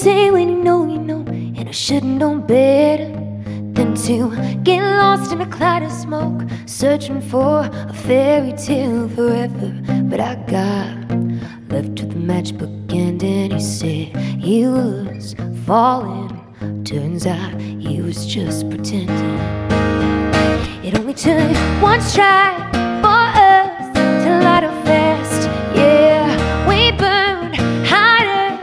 say when you know, and I should've known better than to get lost in a cloud of smoke, searching for a fairy tale forever. But I got left with the matchbook end, and he said he was falling. Turns out he was just pretending. It only took one strike for us to light a fast. Yeah, we burned hotter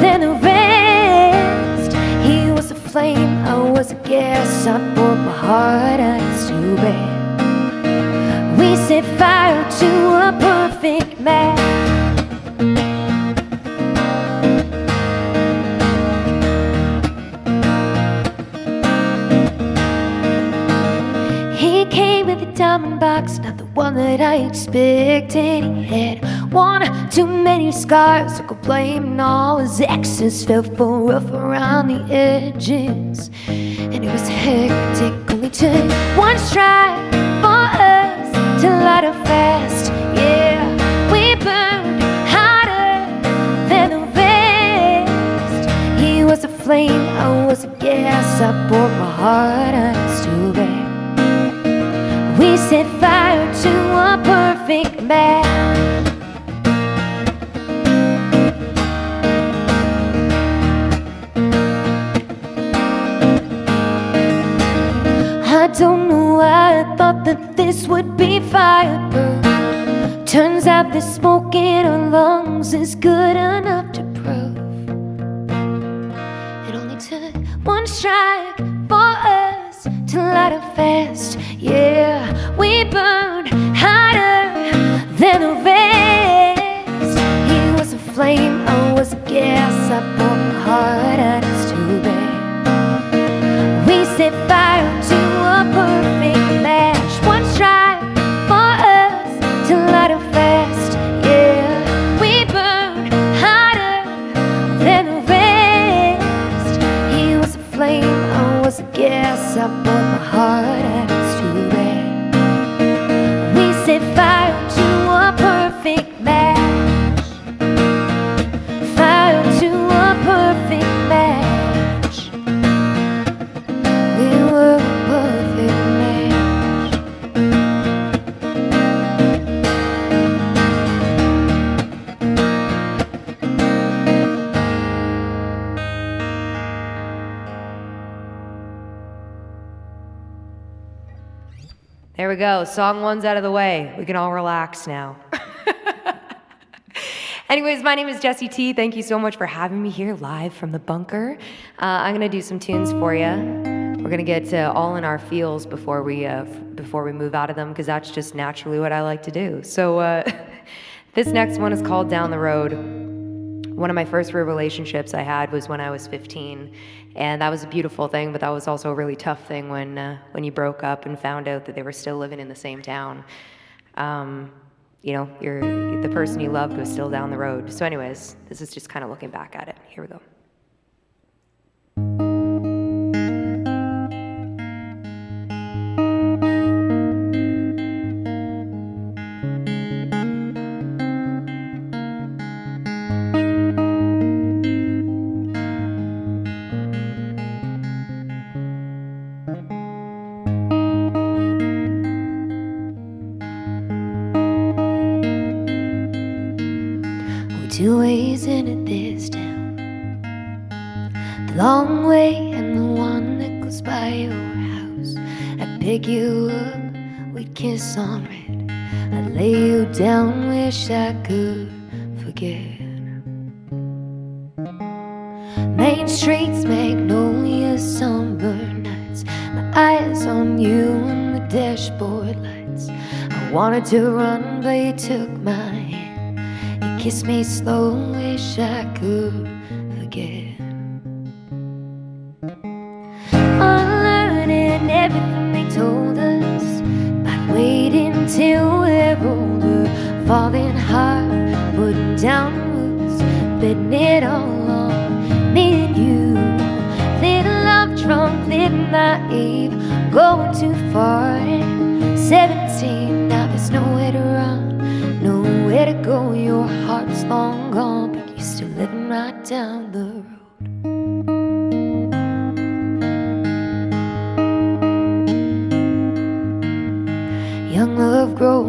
than the rest. He was a flame, I was a gas. I poured my heart out, it's too bad. We set fire to a perfect match. He came with a diamond box, not the one that I expected. He had one too many scars, so could blame, and all his exes felt for rough around the edges. And it was hectic, only took one strike for us to light a fast. Yeah, we burned hotter than the rest. He was a flame, I was a gas. I poured my heart out, it's too bad. We set fire to a perfect match. I don't know why I thought that this would be fireproof. Turns out this smoke in our lungs is good enough to prove. It only took one strike for us to light a fast. Yeah, we burned hotter than the rest. He was a flame, I was a gas. I poured my heart out, it's too bad. We set fire to a perfect match. One strike for us to light a fast. Yeah, we burned hotter than the rest. He was a flame, I was a gas. I poured my heart out, it's too bad. We set fire to a perfect match. Fire to a perfect match. We were a perfect match. There we go. Song one's out of the way. We can all relax now. Anyways, my name is Jessie T. Thank you so much for having me here live from the bunker. I'm gonna do some tunes for you. We're gonna get all in our feels before we move out of them, because that's just naturally what I like to do. So this next one is called Down the Road. One of my first real relationships I had was when I was 15, and that was a beautiful thing, but that was also a really tough thing when you broke up and found out that they were still living in the same town. You know, the person you loved was still down the road. So anyways, this is just kind of looking back at it. Here we go. Two ways into this town, the long way and the one that goes by your house. I'd pick you up, we'd kiss on red. I'd lay you down, wish I could forget. Main streets, magnolias, sunburned nights. My eyes on you and the dashboard lights. I wanted to run, but you took my hand. Kiss me slow, wish I could forget. Unlearning everything they told us, but waiting till we're older. Falling hard, putting down roots, betting it all on me and you. Little love drunk, little naive, going too far at 17. Now there's nowhere to run, nowhere to go. Your heart's long gone, but you're still living right down the road.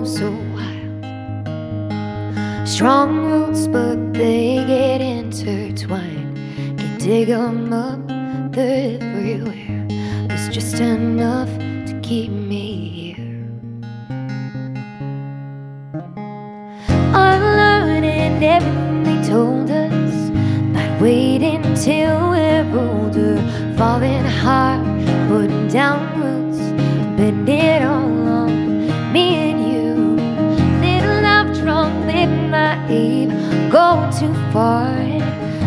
so wild. Strong roots, but they get intertwined. Can dig 'em up, they're everywhere. There's just enough to keep me here. Unlearning everything they told us, but waiting till we're older. Falling hard, putting down roots, bend it all on me and you. Little love drunk, living naive, going too far.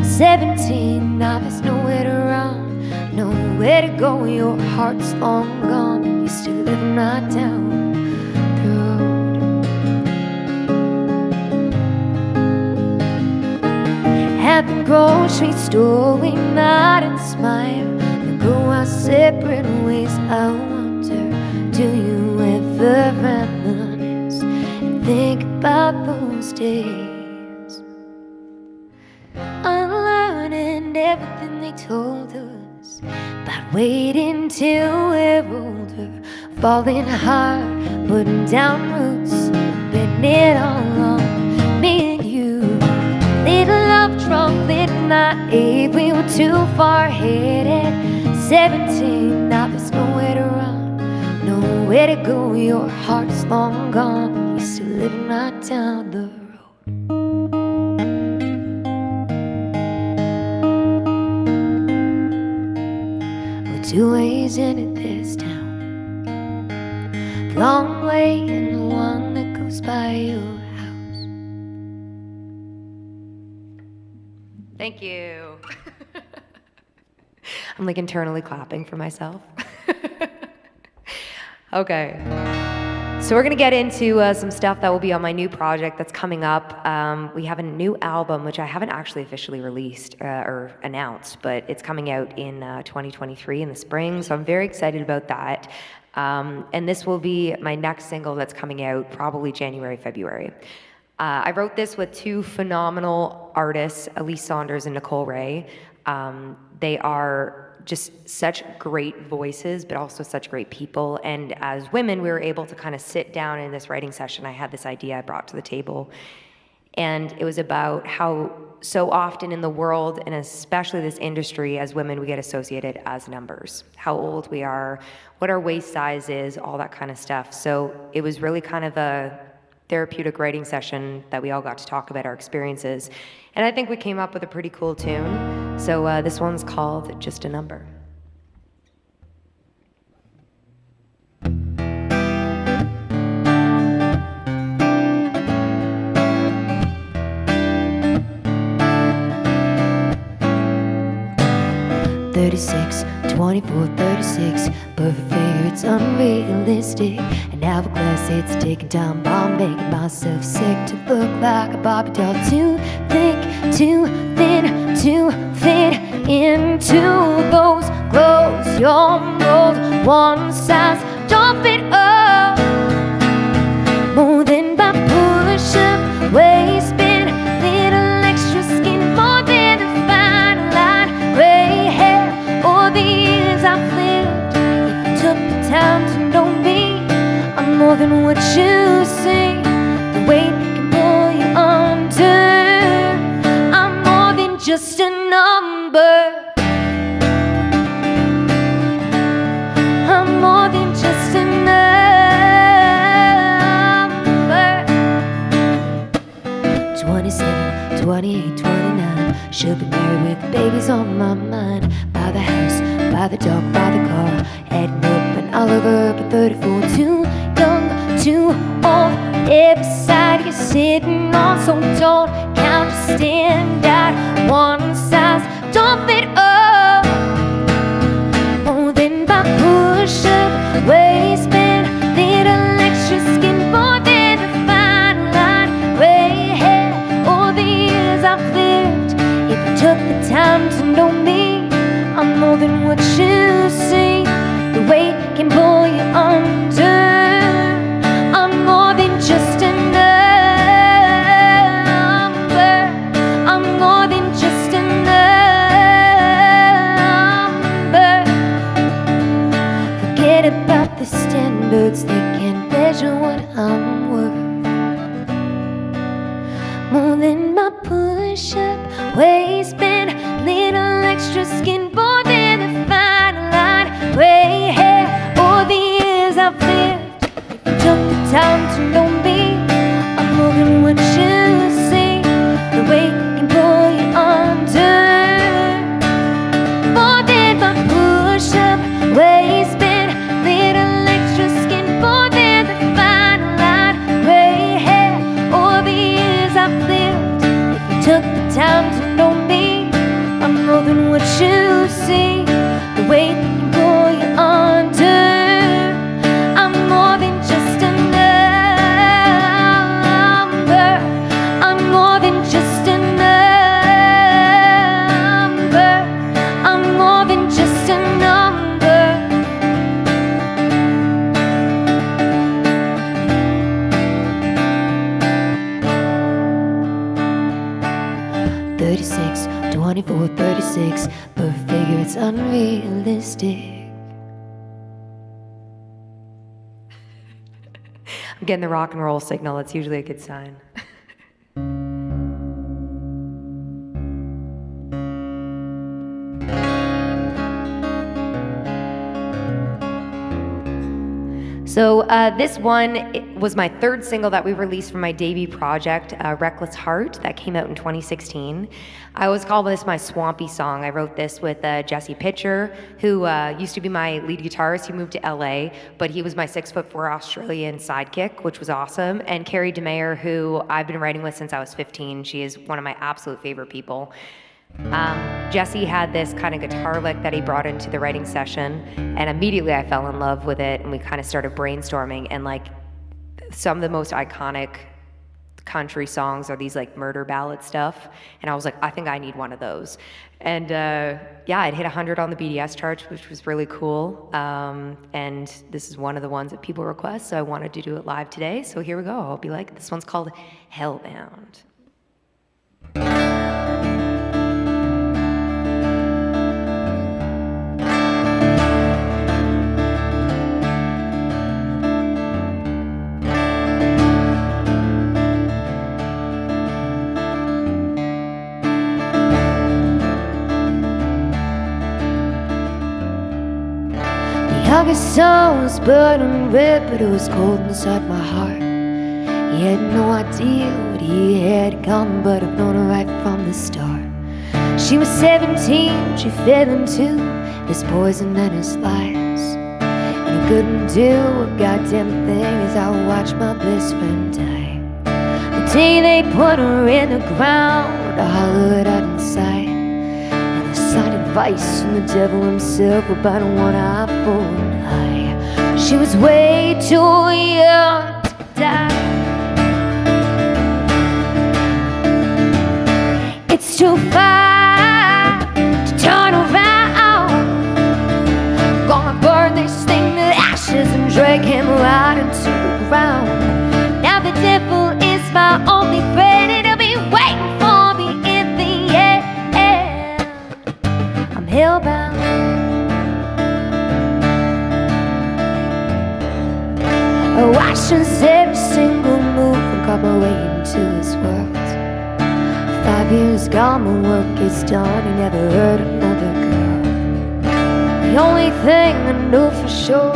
17, now there's nowhere to run, nowhere to go. Your heart's long gone, you're still living right down the road. At the grocery store we nod and smile, then go our separate ways. I wonder, do you ever reminisce and think about those days? Unlearning everything they told us, but waiting till we're older. Falling hard, putting down roots, bend it all on me and you. Little love drunk, little naive, we were too far headed. 17, now there's nowhere to run, nowhere to go. Your heart's long gone, you're still living right down the road. We're two ways into this town, long way and the one that goes by your house. Thank you. I'm like internally clapping for myself. Okay. So we're gonna get into some stuff that will be on my new project that's coming up. We have a new album, which I haven't actually officially released or announced, but it's coming out in 2023 in the spring, so I'm very excited about that. And this will be my next single that's coming out probably January, February. I wrote this with two phenomenal artists, Elise Saunders and Nicole Ray. They are just such great voices, but also such great people. And as women, we were able to kind of sit down in this writing session. I had this idea I brought to the table. And it was about how so often in the world, and especially this industry, as women, we get associated as numbers. How old we are, what our waist size is, all that kind of stuff. So it was really kind of a therapeutic writing session that we all got to talk about our experiences. And I think we came up with a pretty cool tune. So this one's called Just a Number. 36, 24, 36. Perfect figure, it's unrealistic. An hourglass, it's ticking time bomb, making myself sick to look like a Barbie doll. Too thick, too thin to fit into those clothes. Your mold, one size, don't fit up. More than by push-up, waistband, little extra skin, more than a fine line, gray hair, or the years I've lived. If you took the time to know me, I'm more than what you see. The weight can pull you under. I'm more than just a number. I'm more than just a number. 27, 28, 29. Should be married with babies on my mind. Buy the house, buy the dog, buy the car. Adding up and all over, but 34. Too young, too old. Every side you're sitting on, so don't count to stand out. One size, don't fit up. More than by push-up, waistband, little extra skin, more than a fine line, gray hair, all the years I've lived. If you took the time to know me, I'm more than what you see. The weight can pull you under. I'm more than just a number. I'm more than just a number. more than my push-up waistband, little extra skin, more than the fine line, gray hair, or the years I've lived. If you took the time to know me, I'm more than what you see. The weight can pull you under, more than my push-up waistband, little extra skin, more than the fine line, gray hair, or the years I've lived. If you took the time to know me, I'm more than what you see. The weight can pull you under. I'm more than just a number. I'm more than just a number. I'm more than just a number. 36, 24, 36, but figure it's unrealistic. I'm getting the rock and roll signal. That's usually a good sign. So this one was my third single that we released from my debut project, Reckless Heart, that came out in 2016. I always call this my swampy song. I wrote this with Jessie, who used to be my lead guitarist. He moved to LA, but he was my 6'4" Australian sidekick, which was awesome. And Carrie DeMayer, who I've been writing with since I was 15. She is one of my absolute favorite people. Jessie had this kind of guitar lick that he brought into the writing session, and immediately I fell in love with it, and we kind of started brainstorming. And like some of the most iconic country songs are these like murder ballad stuff, and I was like, I think I need one of those. And yeah, it hit 100 on the BDS charts, which was really cool. And this is one of the ones that people request, so I wanted to do it live today. So here we go. I'll be like, this one's called Hellbound. August sun was burning red, but it was cold inside my heart. He had no idea what he had come, but I've known her right from the start. She was 17, she fed him to his poison and his lies, and he couldn't do a goddamn thing as I watched my best friend die. The day they put her in the ground, I hollered out inside, and I signed advice from the devil himself about one eye for an eye. She was way too young to die. It's too far to turn around. Gonna burn this thing to ashes and drag him right into the ground. Now the devil is my only friend, and he'll be waiting for me in the end. I'm hellbound. I watch his every single move and carve my way into his world. 5 years gone, my work is done. He never hurt another girl. The only thing I know for sure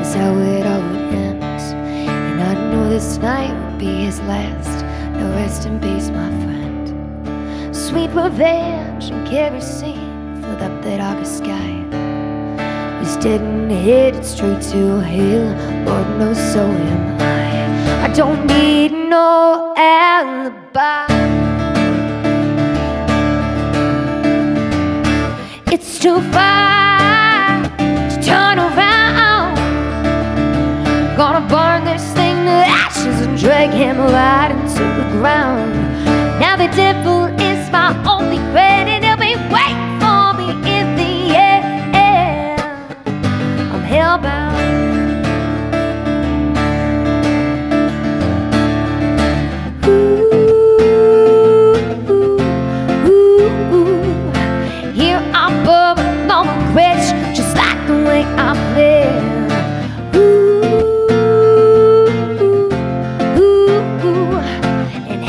is how it all would end, and I know this night would be his last. Now rest in peace, my friend. Sweet revenge and kerosene filled up that August sky. He's dead and headed straight to hell. Lord knows so am I. I don't need no alibi. It's too far to turn around. Gonna burn this thing to ashes and drag him right into the ground. Now the devil is my only friend, and he'll be waiting for me in the end. I'm hellbound. Just like the way I play. Ooh, ooh, ooh, and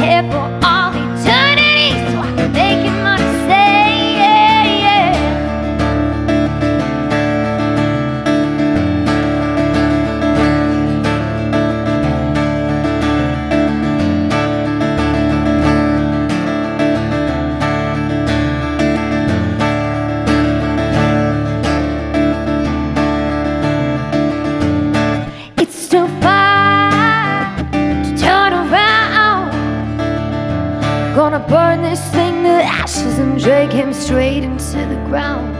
Gonna burn this thing to ashes and drag him straight into the ground.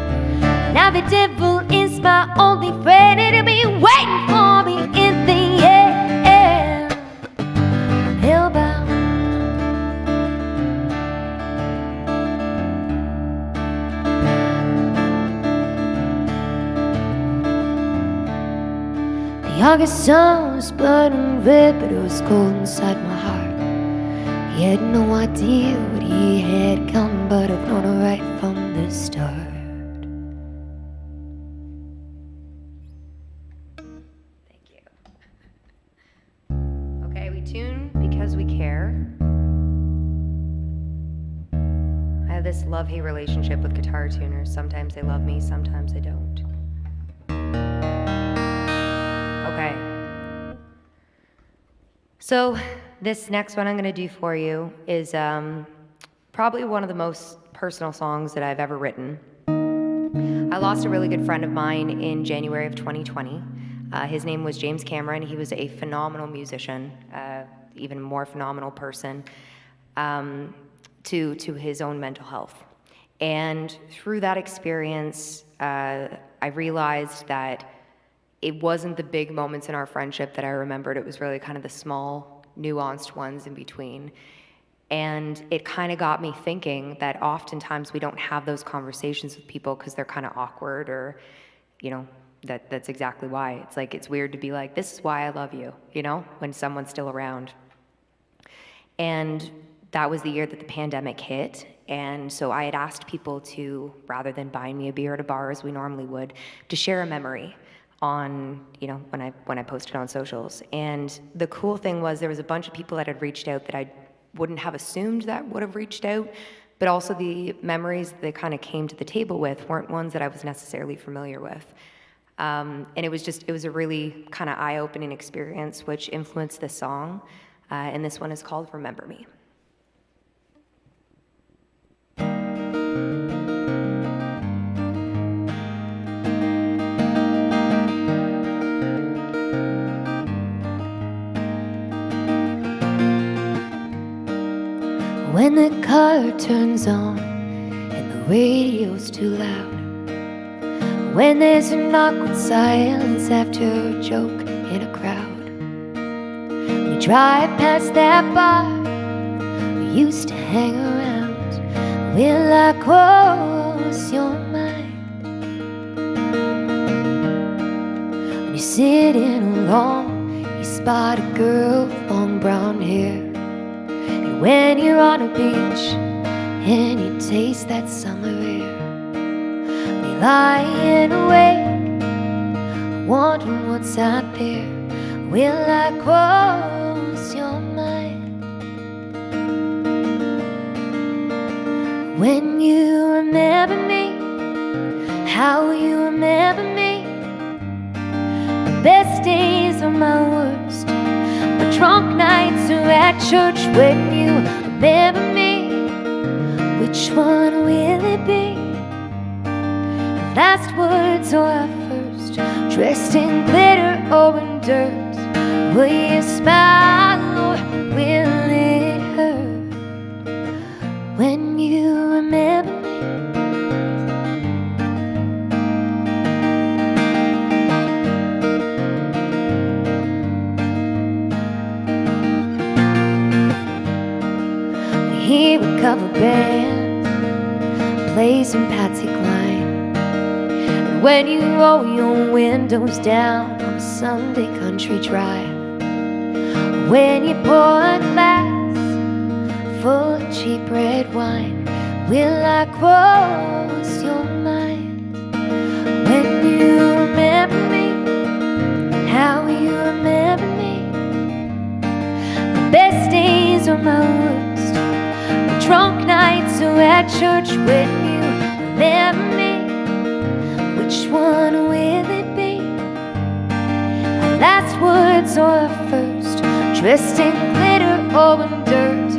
Now the devil is my only friend, and he'll be waiting for me in the end. I'm hellbound. The August sun was burning red, but it was cold inside my heart. He had no idea what he had come, but I've known it right from the start. Thank you. Okay, we tune because we care. I have this love-hate relationship with guitar tuners. Sometimes they love me, sometimes they don't. Okay. So this next one I'm going to do for you is probably one of the most personal songs that I've ever written. I lost a really good friend of mine in January of 2020. His name was James Cameron. He was a phenomenal musician, even more phenomenal person, to his own mental health. And through that experience, I realized that it wasn't the big moments in our friendship that I remembered. It was really kind of the small, nuanced ones in between. And it kind of got me thinking that oftentimes we don't have those conversations with people because they're kind of awkward, or, you know, that's exactly why. It's like, it's weird to be like, this is why I love you, you know, when someone's still around. And that was the year that the pandemic hit. And so I had asked people to, rather than buying me a beer at a bar as we normally would, to share a memory on, you know, when I posted on socials. And the cool thing was there was a bunch of people that had reached out that I wouldn't have assumed that would have reached out, but also the memories that they kind of came to the table with weren't ones that I was necessarily familiar with. And it was a really kind of eye-opening experience, which influenced this song. And this one is called Remember Me. When the car turns on and the radio's too loud, when there's an awkward silence after a joke in a crowd, we drive past that bar we used to hang around. Will I cross your mind? When you're sitting alone, you spot a girl with long brown hair. When you're on a beach and you taste that summer air, be lying awake, wondering what's out there. Will I cross your mind? When you remember me, how you remember me, the best days are my worst. My drunk nights are at church. When you remember me, which one will it be? Last words or our first? Dressed in glitter or in dirt? Will you smile or will it hurt? When you remember me. Hear a cover band play some Patsy Cline, and when you roll your windows down on a Sunday country drive, when you pour a glass full of cheap red wine, will I cross your mind? When you remember me, how you remember me, the best days are my worst. Drunk nights are at church. When you remember me, which one will it be? Our last words or our first? Dressed in glitter or in dirt?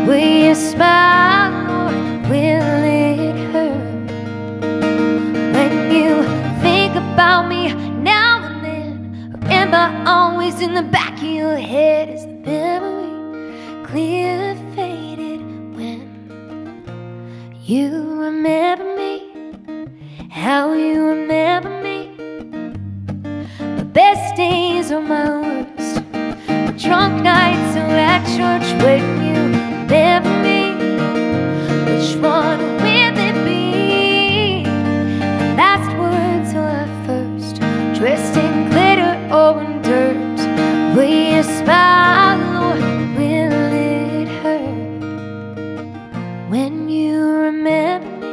Will you smile or will it hurt? When you think about me now and then, or am I always in the back of your head? Is the memory clear or faded? You remember me, how you remember me. My best days are my worst. The drunk nights are at church when you remember me. Which one will it be? The last words or our first? Dressed in glitter or in dirt? Will you smile or will it hurt? When you remember me,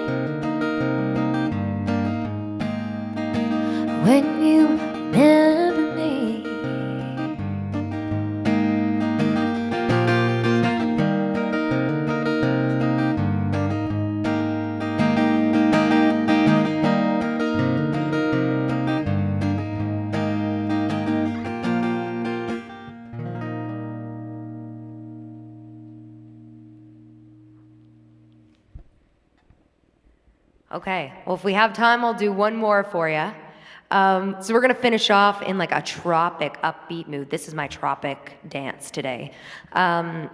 when you remember me. Okay, well, if we have time, I'll do one more for you. So we're gonna finish off in like a tropic, upbeat mood. This is my tropic dance today. So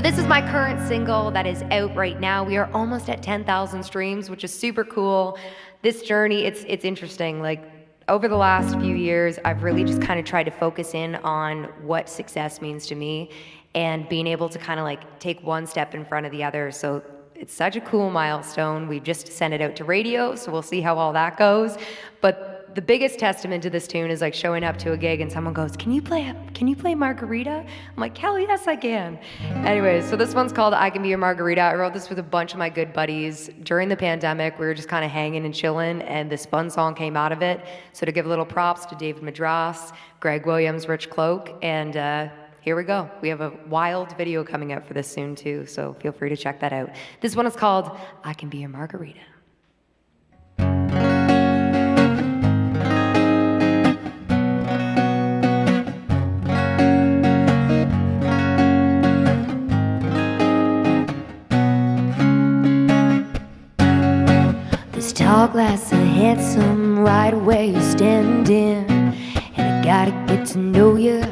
this is my current single that is out right now. We are almost at 10,000 streams, which is super cool. This journey, it's interesting. Like over the last few years, I've really just kind of tried to focus in on what success means to me and being able to kind of like take one step in front of the other. So it's such a cool milestone. We've just sent it out to radio, so we'll see how all that goes. But the biggest testament to this tune is like showing up to a gig and someone goes, can you play Margarita? I'm like, hell yes, I can. Anyways, so this one's called I Can Be A Margarita. I wrote this with a bunch of my good buddies. During the pandemic, we were just kind of hanging and chilling, and this fun song came out of it. So to give a little props to David Madras, Greg Williams, Rich Cloak, and here we go. We have a wild video coming out for this soon too, so feel free to check that out. This one is called I Can Be A Margarita. This tall glass of handsome right where you're standing, and I gotta get to know you.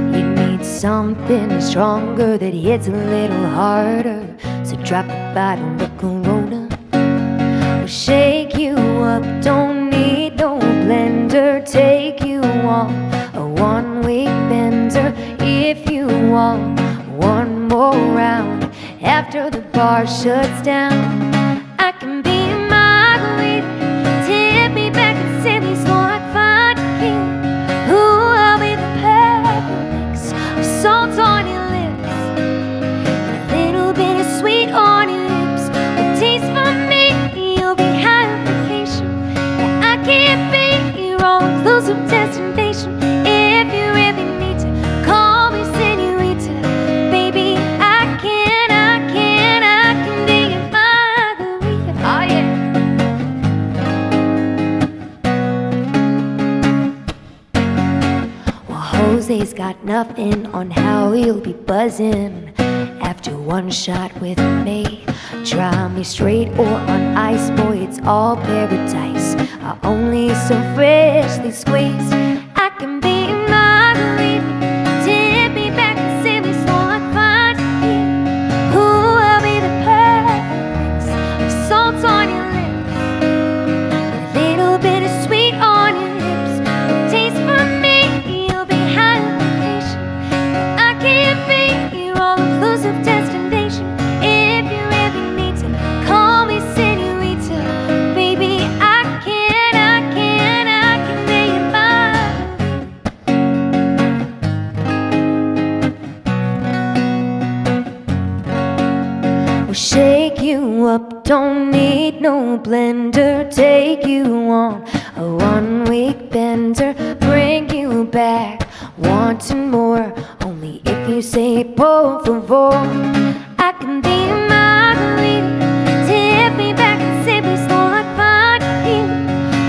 You need something stronger that hits a little harder. So drop the bottle of Corona. We'll shake you up, don't need no blender. Take you on a one-week bender. If you want one more round after the bar shuts down, I can be a margarita. Tip me back and send me slow like vodka. Ooh, I'll be the perfect salt on your lips, and a little bit of sweet on your lips. A taste for me, you'll be high on vacation. Yeah, I can't be your all-inclusive destination. If you really need to call me senorita, baby, I can be a margarita. Oh yeah. Jose's got nothing on how he'll be buzzing after one shot with me. Try me straight or on ice, boy, it's all paradise. I only so freshly squeezed. I can be a margarita. Tip me back and send me slow like vodka. Ooh, I'll be the perfect mix of salt on your lips, and a little bit of sweet on your lips. A taste for me, you'll be high on vacation. I can't be your all-inclusive destination. If you really need to call me senorita, baby, I can be a margarita. We'll shake you up, don't need no blender. Take you on a one-week bender. Bring you back, wanting more, only if you say por favor. I can be a margarita. Tip me back and sip me slow like vodka.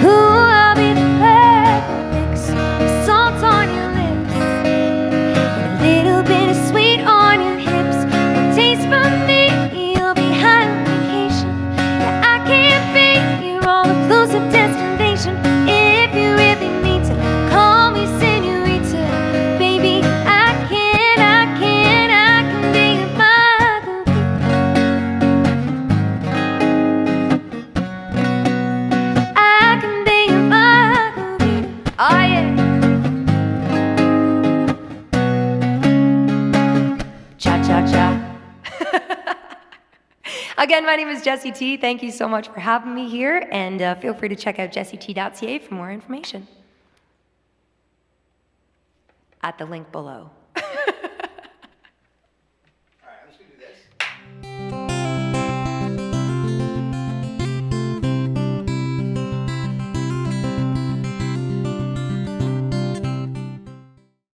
Ooh, I'll be the perfect mix of salt on your lips, and a little bit of sweet on your hips. A taste for me, you'll be high on vacation. Yeah, I can't be your all-inclusive destination. If you really need to call me senorita, baby, I can be a margarita. Again, my name is Jessie T. Thank you so much for having me here, and feel free to check out jessiet.ca for more information at the link below.